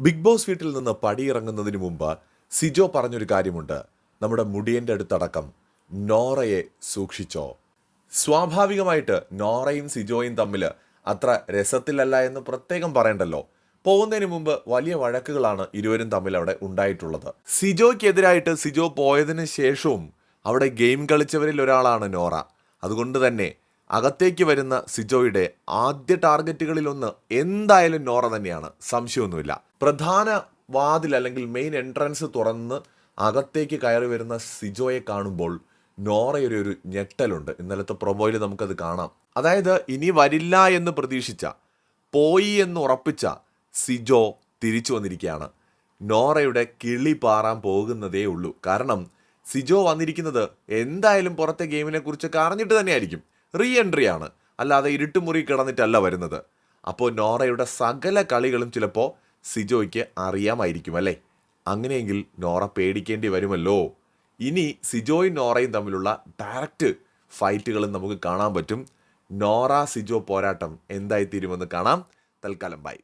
Big boss വീട്ടിൽ നിന്ന് പടിയിറങ്ങുന്നതിന് മുമ്പ് സിജോ പറഞ്ഞൊരു കാര്യമുണ്ട്. നമ്മുടെ മുടിയൻ്റെ അടുത്തടക്കം നോറയെ സൂക്ഷിച്ചോ. സ്വാഭാവികമായിട്ട് നോറയും സിജോയും തമ്മിൽ അത്ര രസത്തിലല്ല എന്ന് പ്രത്യേകം പറയണ്ടല്ലോ. പോകുന്നതിന് മുമ്പ് വലിയ വഴക്കുകളാണ് ഇരുവരും തമ്മിൽ അവിടെ ഉണ്ടായിട്ടുള്ളത്. സിജോയ്ക്കെതിരായിട്ട് സിജോ പോയതിന് ശേഷവും അവിടെ ഗെയിം കളിച്ചവരിൽ ഒരാളാണ് നോറ. അതുകൊണ്ട് തന്നെ അകത്തേക്ക് വരുന്ന സിജോയുടെ ആദ്യ ടാർഗറ്റുകളിലൊന്ന് എന്തായാലും നോറ തന്നെയാണ്, സംശയമൊന്നുമില്ല. പ്രധാന വാതിൽ അല്ലെങ്കിൽ മെയിൻ എൻട്രൻസ് തുറന്ന് അകത്തേക്ക് കയറി വരുന്ന സിജോയെ കാണുമ്പോൾ നോറയൊരു ഒരു ഞെട്ടലുണ്ട്. ഇന്നലത്തെ പ്രൊമോയിൽ നമുക്കത് കാണാം. അതായത് ഇനി വരില്ല എന്ന് പ്രതീക്ഷിച്ച, പോയി എന്ന് ഉറപ്പിച്ച സിജോ തിരിച്ചു വന്നിരിക്കുകയാണ്. നോറയുടെ കിളി പാറാൻ പോകുന്നതേ ഉള്ളൂ. കാരണം സിജോ വന്നിരിക്കുന്നത് എന്തായാലും പുറത്തെ ഗെയിമിനെ കുറിച്ചൊക്കെ അറിഞ്ഞിട്ട് തന്നെയായിരിക്കും. റീ എൻട്രി ആണ്, അല്ലാതെ ഇരുട്ടുമുറി കിടന്നിട്ടല്ല വരുന്നത്. അപ്പോൾ നോറയുടെ സകല കളികളും ചിലപ്പോൾ സിജോയ്ക്ക് അറിയാമായിരിക്കും അല്ലേ. അങ്ങനെയെങ്കിൽ നോറ പേടിക്കേണ്ടി വരുമല്ലോ. ഇനി സിജോയും നോറയും തമ്മിലുള്ള ഡയറക്റ്റ് ഫൈറ്റുകളും നമുക്ക് കാണാൻ പറ്റും. നോറ സിജോ പോരാട്ടം എന്തായിത്തീരുമെന്ന് കാണാം. തൽക്കാലം ബൈ.